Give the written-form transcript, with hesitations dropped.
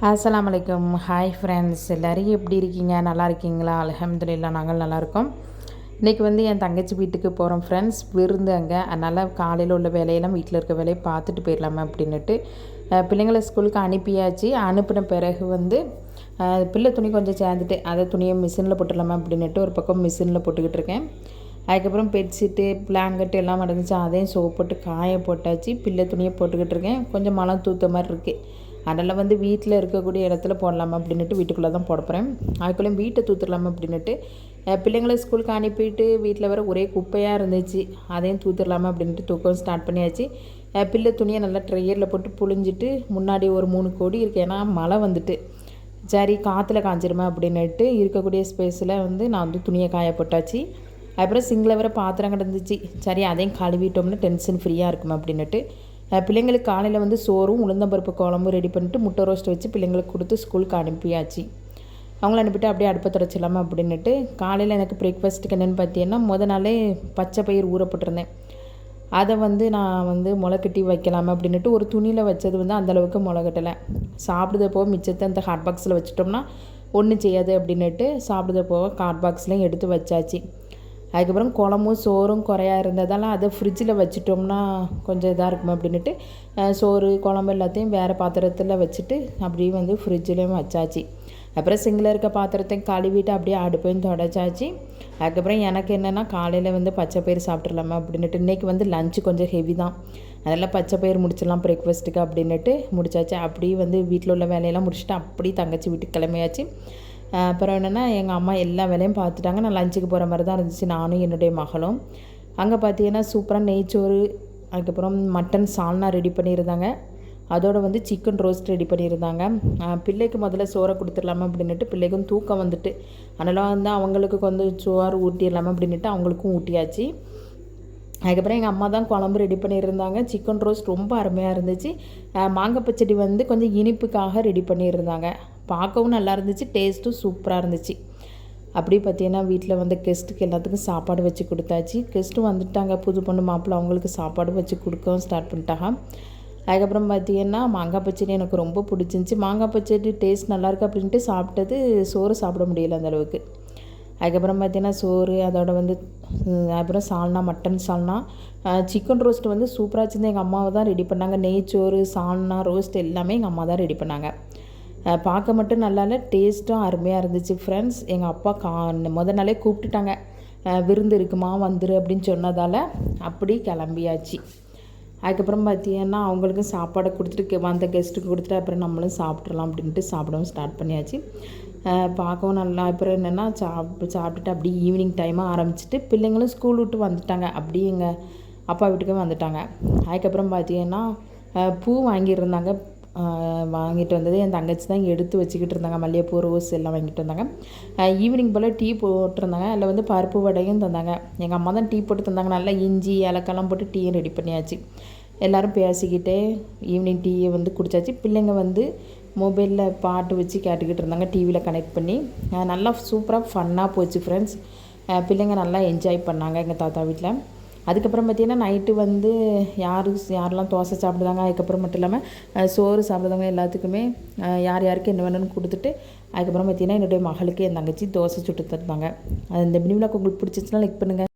அஸ்ஸலாமு அலைக்கும். Hi friends, எல்லோரும் எப்படி இருக்கீங்க? நல்லா இருக்கீங்களா? அல்ஹம்துலில்லாஹ், நாங்கள் நல்லாயிருக்கோம். இன்றைக்கி என் தங்கச்சி வீட்டுக்கு போகிறோம் ஃப்ரெண்ட்ஸ். விருந்து அங்கே. அதனால் காலையில் உள்ள வேலையெல்லாம் வீட்டில் இருக்க வேலையை பார்த்துட்டு போயிடலாமா அப்படின்னுட்டு பிள்ளைங்களை ஸ்கூலுக்கு அனுப்பியாச்சு. அனுப்பின பிறகு பிள்ளை துணி கொஞ்சம் சேர்ந்துட்டு அதை துணியை மிஷினில் போட்டுடலாமா அப்படின்னுட்டு ஒரு பக்கம் மிஷினில் போட்டுக்கிட்டு இருக்கேன். அதுக்கப்புறம் பெட்ஷீட்டு பிளாங்கெட்டு எல்லாம் நடந்துச்சு, அதையும் சோப்பு போட்டு காய போட்டாச்சு. பிள்ளை துணியை போட்டுக்கிட்டு இருக்கேன். கொஞ்சம் மழை தூத்த மாதிரி இருக்குது. அதனால் வீட்டில் இருக்கக்கூடிய இடத்துல போடலாமா அப்படின்ட்டு வீட்டுக்குள்ளே தான் போட போகிறேன். அதுக்குள்ளேயும் வீட்டை தூத்துடலாமா அப்படின்ட்டு பிள்ளைங்களை ஸ்கூலுக்கு அனுப்பிட்டு வீட்டில் வர ஒரே குப்பையாக இருந்துச்சு, அதையும் தூத்துடலாமா அப்படின்ட்டு தூக்கம் ஸ்டார்ட் பண்ணியாச்சு. பிள்ளை துணியை நல்லா ட்ரையரில் போட்டு புழிஞ்சிட்டு முன்னாடி ஒரு 3 கோடி இருக்குது. ஏன்னா மழை வந்துட்டு சரி காற்றுல காஞ்சிருமா அப்படின்னுட்டு இருக்கக்கூடிய ஸ்பேஸில் நான் துணியை காய போட்டாச்சு. அப்புறம் சிங்கில் வர பாத்திரம் கிடந்துச்சு, சரி அதையும் கழுவிட்டோம்னா டென்ஷன் ஃப்ரீயாக இருக்குமா அப்படின்னுட்டு பிள்ளைங்களுக்கு காலையில் சோறும் உளுந்தம்பருப்பு குழம்பும் ரெடி பண்ணிட்டு முட்டை ரோஸ்ட் வச்சு பிள்ளைங்களுக்கு கொடுத்து ஸ்கூலுக்கு அனுப்பியாச்சு. அவங்கள அனுப்பிட்டு அப்படியே அடுப்பை தொடச்சிடலாமா அப்படின்ட்டு காலையில் எனக்கு பிரேக்ஃபாஸ்ட்டுக்கு என்னென்னு பார்த்தீங்கன்னா நாளே பச்சை பயிர் ஊற போட்டிருந்தேன். அதை நான் முளைக்கட்டி வைக்கலாமா அப்படின்ட்டு ஒரு துணியில் வச்சது அந்தளவுக்கு முளைக்கட்டலை. சாப்பிடுதப்போ மிச்சத்தை அந்த ஹாட் பாக்ஸில் வச்சிட்டோம்னா ஒன்றும் செய்யாது அப்படின்ட்டு சாப்பிடுதப்போ ஹாட் பாக்ஸ்லையும் எடுத்து வச்சாச்சு. அதுக்கப்புறம் குழம்பும் சோறும் குறையா இருந்ததால் அதை ஃப்ரிட்ஜில் வச்சிட்டோம்னா கொஞ்சம் இதாக இருக்கும் அப்படின்ட்டு சோறு குழம்பு எல்லாத்தையும் வேறு பாத்திரத்தில் வச்சுட்டு அப்படியே ஃப்ரிட்ஜிலையும் வச்சாச்சு. அப்புறம் சிங்கில் இருக்க பாத்திரத்தையும் கழுவிட்டு அப்படியே அடுப்பையும் தொடச்சாச்சு. அதுக்கப்புறம் எனக்கு என்னென்னா காலையில் பச்சை பயிர் சாப்பிட்றலாமா அப்படின்ட்டு இன்றைக்கி லஞ்சு கொஞ்சம் ஹெவி தான், அதெல்லாம் பச்சை பயிர் முடிச்சிடலாம் பிரேக்ஃபாஸ்ட்டுக்கு அப்படின்ட்டு முடிச்சாச்சு. அப்படியே வீட்டில் உள்ள வேலையெல்லாம் முடிச்சுட்டு அப்படி தங்கச்சி வீட்டுக்கு கிளம்பியாச்சு. அப்புறம் என்னென்னா எங்கள் அம்மா எல்லா வேலையும் பார்த்துட்டாங்க. நான் லஞ்சுக்கு போகிற மாதிரி தான் இருந்துச்சு, நானும் என்னுடைய மகளும். அங்கே பார்த்தீங்கன்னா சூப்பராக நெய்ச்சோறு, அதுக்கப்புறம் மட்டன் சால்னா ரெடி பண்ணியிருந்தாங்க. அதோடு சிக்கன் ரோஸ்ட் ரெடி பண்ணியிருந்தாங்க. பிள்ளைக்கு முதல்ல சோறை கொடுத்துடலாமா அப்படின்ட்டு பிள்ளைக்கும் தூக்கம் வந்துட்டு, அதனால் அவங்களுக்கு கொஞ்சம் சோறு ஊட்டிடலாமா அப்படின்ட்டு அவங்களுக்கும் ஊட்டியாச்சு. அதுக்கப்புறம் எங்கள் அம்மா தான் குழம்பு ரெடி பண்ணியிருந்தாங்க. சிக்கன் ரோஸ்ட் ரொம்ப அருமையாக இருந்துச்சு. மாங்காய் பச்சடி கொஞ்சம் இனிப்புக்காக ரெடி பண்ணியிருந்தாங்க. பார்க்கவும் நல்லா இருந்துச்சு, டேஸ்ட்டும் சூப்பராக இருந்துச்சு. அப்படி பார்த்தீங்கன்னா வீட்டில் கெஸ்ட்டுக்கு எல்லாத்துக்கும் சாப்பாடு வச்சு கொடுத்தாச்சு. கெஸ்ட்டும் வந்துட்டாங்க, புது பொண்ணு மாப்பிள்ளை, அவங்களுக்கு சாப்பாடு வச்சு கொடுக்கவும் ஸ்டார்ட் பண்ணிட்டாங்க. அதுக்கப்புறம் பார்த்தீங்கன்னா மாங்காய் பச்சடி எனக்கு ரொம்ப பிடிச்சிருந்துச்சி. மாங்காய் பச்சடி டேஸ்ட் நல்லாயிருக்கு அப்படின்ட்டு சாப்பிட்டது, சோறு சாப்பிட முடியல அந்தளவுக்கு. அதுக்கப்புறம் பார்த்தீங்கன்னா சோறு அதோட அப்புறம் சால்னா, மட்டன் சால்னா, சிக்கன் ரோஸ்ட் சூப்பராக வச்சுருந்து எங்கள் அம்மாவை தான் ரெடி பண்ணாங்க. நெய்ச்சோறு சால்னா ரோஸ்ட் எல்லாமே எங்கள் அம்மா தான் ரெடி பண்ணாங்க. பார்க்க மட்டும் நல்லா இல்லை, டேஸ்ட்டும் அருமையாக இருந்துச்சு ஃப்ரெண்ட்ஸ். எங்கள் அப்பா நாளே கூப்பிட்டுட்டாங்க, விருந்து இருக்குமா வந்துரு அப்படின்னு சொன்னதால் அப்படி கிளம்பியாச்சு. அதுக்கப்புறம் பார்த்தீங்கன்னா அவங்களுக்கும் சாப்பாடை கொடுத்துட்டு வந்த கெஸ்ட்டுக்கு கொடுத்துட்டு அப்புறம் நம்மளும் சாப்பிட்றலாம் அப்படின்ட்டு சாப்பிடவும் ஸ்டார்ட் பண்ணியாச்சு. பார்க்கவும் நல்லா. அப்புறம் என்னென்னா சாப்பிட்டுட்டு அப்படியே ஈவினிங் டைமாக ஆரம்பிச்சிட்டு பிள்ளைங்களும் ஸ்கூல் விட்டு வந்துட்டாங்க, அப்படியே எங்கள் அப்பா வீட்டுக்கும் வந்துட்டாங்க. அதுக்கப்புறம் பார்த்தீங்கன்னா பூ வாங்கியிருந்தாங்க. வாங்கிட்டு வந்தது என் தங்கச்சி தான் எடுத்து வச்சுக்கிட்டு இருந்தாங்க. மல்லிகைப்பூ ரோஸ் எல்லாம் வாங்கிட்டு வந்தாங்க. ஈவினிங் போல் டீ போட்டிருந்தாங்க, அதில் பருப்பு வடையும் தந்தாங்க. எங்கள் அம்மா தான் டீ போட்டு தந்தாங்க. நல்லா இஞ்சி ஏலக்காய்லாம் போட்டு டீயும் ரெடி பண்ணியாச்சு. எல்லோரும் பேசிக்கிட்டே ஈவினிங் டீயை குடித்தாச்சு. பிள்ளைங்க மொபைலில் பாட்டு வச்சு கேட்டுக்கிட்டு இருந்தாங்க, டிவியில் கனெக்ட் பண்ணி. நல்லா சூப்பராக ஃபன்னாக போச்சு ஃப்ரெண்ட்ஸ். பிள்ளைங்க நல்லா என்ஜாய் பண்ணாங்க எங்கள் தாத்தா வீட்டில். அதுக்கப்புறம் பார்த்திங்கன்னா நைட்டு யாரெல்லாம் தோசை சாப்பிடுதாங்க, அதுக்கப்புறம் மட்டும் இல்லாமல் சோறு சாப்பிடுறவங்க எல்லாத்துக்குமே யார் யாருக்கு என்ன வேணும்னு கொடுத்துட்டு அதுக்கப்புறம் பார்த்திங்கன்னா என்னுடைய மகளுக்கு என் தங்கச்சி தோசை சுட்டு தந்தாங்க. இந்த மினி விளாக் உங்களுக்கு பிடிச்சிச்சுன்னா லைக் பண்ணுங்கள்.